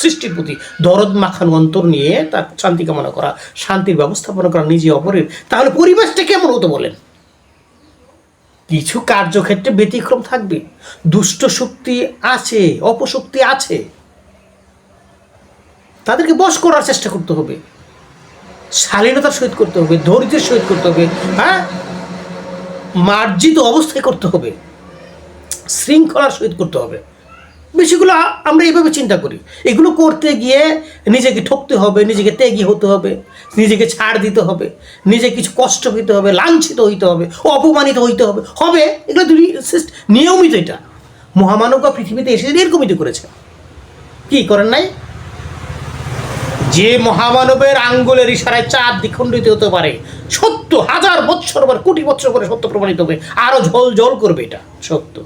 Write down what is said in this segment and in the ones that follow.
সৃষ্টির প্রতি দরদ মাখানো অন্তর নিয়ে তার শান্তি কামনা করা, শান্তির ব্যবস্থাপনা করা নিজে অপরের, তাহলে পরিবেশটা কেমন হতো বলেন? কিছু কার্যক্ষেত্রে ব্যতিক্রম থাকবে, দুষ্ট শক্তি আছে, অপশক্তি আছে, তাদেরকে বশ করার চেষ্টা করতে হবে, শালীনতার সহিত করতে হবে, ধৈর্যের সহিত করতে হবে, হ্যাঁ, মার্জিত অবস্থায় করতে হবে, শৃঙ্খলার সহিত করতে হবে। বেশিগুলো আমরা এইভাবে চিন্তা করি, এগুলো করতে গিয়ে নিজেকে ঠকতে হবে, নিজেকে ত্যাগী হতে হবে, নিজেকে ছাড় দিতে হবে, নিজে কিছু কষ্ট পেতে হবে, লাঞ্ছিত হইতে হবে, অপমানিত হইতে হবে, এগুলো নিয়মিত। এটা মহামানবরা পৃথিবীতে এসে এরকমই করেছে, কি করেন নাই? যে মহামানবের আঙ্গুলের ইশারায় চাঁদ দ্বিখণ্ডিত হতে পারে, সত্য হাজার বৎসর পরে, কোটি বৎসর পরে সত্য প্রমাণিত হবে, আরো ঝল ঝল করবে, এটা সত্য।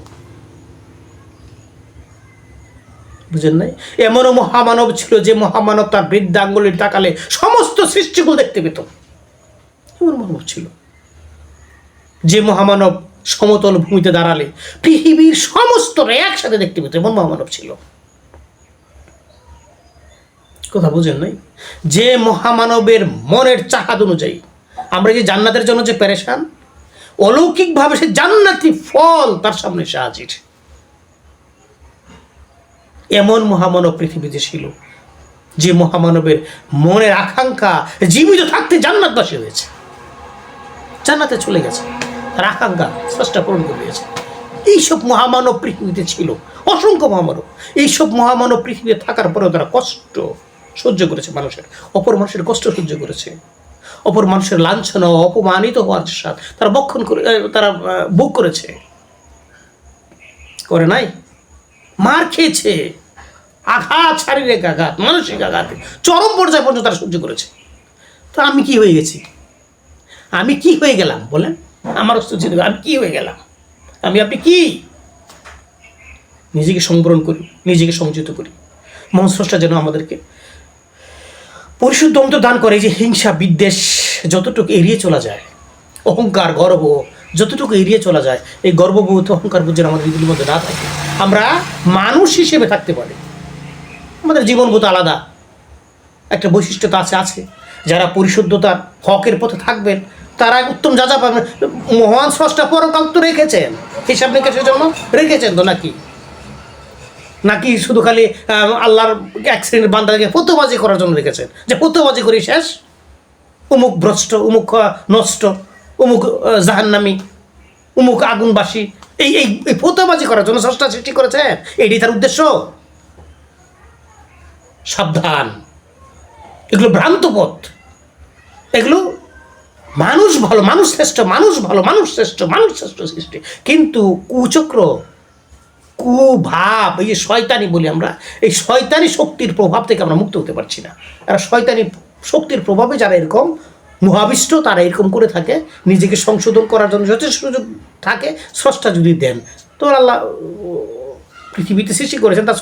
বুঝেন নাই? এমনও মহামানব ছিল যে মহামানব তার বৃদ্ধ আঙ্গুলের তাকালে সমস্ত সৃষ্টিগুলো দেখতে পেত। এমন মানব ছিল যে মহামানব সমতল ভূমিতে দাঁড়ালে পৃথিবীর সমস্ত একসাথে দেখতে পেত। এমন মহামানব ছিল। কথা বুঝেন নাই? যে মহামানবের মনের চাহাদ অনুযায়ী আমরা যে জান্নাতের জন্য যে পেরেশান, অলৌকিকভাবে সে জান্নাতি ফল তার সামনে এসে হাজির। এমন মহামানব পৃথিবীতে ছিল যে মহামানবের মনের আকাঙ্ক্ষা জীবিত থাকতে জান্নাতবাসী হয়েছে, জান্নাতে চলে গেছে, তার আকাঙ্ক্ষা স্রষ্টা পূরণ করে দিয়েছে। এইসব মহামানব পৃথিবীতে ছিল, অসংখ্য মহামানব। এইসব মহামানব পৃথিবীতে থাকার পরেও তারা কষ্ট সহ্য করেছে, অপর মানুষের কষ্ট সহ্য করেছে, অপর মানুষের লাঞ্ছনা অপমানিত হওয়ার সাথে তারা তারা ভোগ করেছে, করে নাই? মার খেয়েছে, আঘাত, শারীরিক আঘাত, মানসিক আঘাত, চরম পর্যায়ে পর্যন্ত তারা সহ্য করেছে। তো আমি কি হয়ে গেছি? আমি কি হয়ে গেলাম বলেন? আমার অস্তিত্ব, আমি কি হয়ে গেলাম? আপনি কি? নিজেকে সংবরণ করি, নিজেকে সংযত করি। মহান স্রষ্টা যেন আমাদেরকে পরিশুদ্ধ অন্তর দান করে, যে হিংসা বিদ্বেষ যতটুকু এড়িয়ে চলা যায়, অহংকার গর্ব যতটুকু এড়িয়ে চলা যায়, এই গর্ববোধ অহংকার যেন আমাদের এগুলির মধ্যে না থাকে, আমরা মানুষ হিসেবে থাকতে পারি। আমাদের জীবনবোধ আলাদা একটা বৈশিষ্ট্য তো আছে। যারা পরিশুদ্ধতার হকের পথে থাকবেন তারা উত্তম যা পাবেন। মহান স্রষ্টা পরকাল তো রেখেছেন, হিসাব নিকাশের জন্য রেখেছেন তো, নাকি শুধু খালি আল্লাহর এক শ্রেণীর বান্দাকে ফতোবাজি করার জন্য রেখেছেন, যে ফতোবাজি করি শেষ, উমুক ভ্রষ্ট, উমুক নষ্ট, উমুক জাহান্নামী, উমুক আগুনবাসী, এই ফতোবাজি করার জন্য স্রষ্টা সৃষ্টি করেছেন? এটাই তার উদ্দেশ্য? সাবধান, এগুলো ভ্রান্ত পথ। এগুলো মানুষ ভালো, মানুষ শ্রেষ্ঠ, মানুষ ভালো, মানুষ শ্রেষ্ঠ, মানুষ শ্রেষ্ঠ সৃষ্টি, কিন্তু কুচক্র, কুভাব, এই যে শয়তানি বলি আমরা, এই শয়তানি শক্তির প্রভাব থেকে আমরা মুক্ত হতে পারছি না। আর শয়তানি শক্তির প্রভাবে যারা এরকম মোহাবিষ্ট, তারা এরকম করে থাকে, নিজেকে সংশোধন করার জন্য যথেষ্ট সুযোগ থাকে স্রষ্টা যদি দেন। তো আল্লাহ পৃথিবীতে সৃষ্টি করেছেন, তার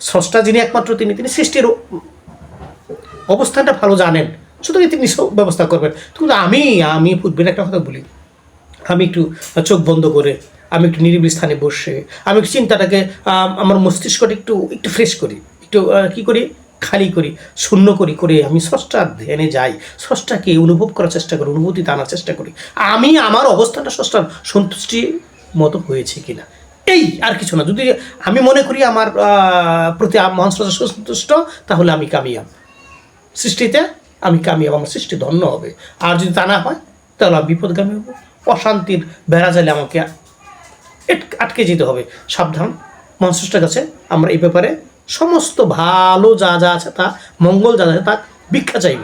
স্রষ্টা যিনি একমাত্র তিনি সৃষ্টির অবস্থানটা ভালো জানেন, সুতরাং তিনি ব্যবস্থা করবেন। কিন্তু আমি পূর্বের একটা কথা বলি, আমি একটু চোখ বন্ধ করে, আমি একটু নিরিবিলি স্থানে বসে, আমি একটু চিন্তাটাকে, আমার মস্তিষ্কটা একটু ফ্রেশ করি, একটু কী করি, খালি করি, শূন্য করে আমি স্রষ্টার ধ্যানে যাই, স্রষ্টাকে অনুভব করার চেষ্টা করি, অনুভূতিতে আনার চেষ্টা করি, আমি আমার অবস্থানটা স্রষ্টার সন্তুষ্টির মতো হয়েছে কিনা, এই আর কিছু না। যদি আমি মনে করি আমার প্রতি মহান স্রষ্টা সন্তুষ্ট, তাহলে আমি কামিয়াব সৃষ্টিতে, আমি কামিয়াব, আমার সৃষ্টি ধন্য হবে। আর যদি তা না হয় তাহলে আমি বিপদগামী হব, অশান্তির বেড়া জালে আমাকে আটকে যেতে হবে। সাবধান, মহান স্রষ্টার কাছে আমরা এই ব্যাপারে সমস্ত ভালো যা আছে তা, মঙ্গল যা আছে তা ভিক্ষা চাইব।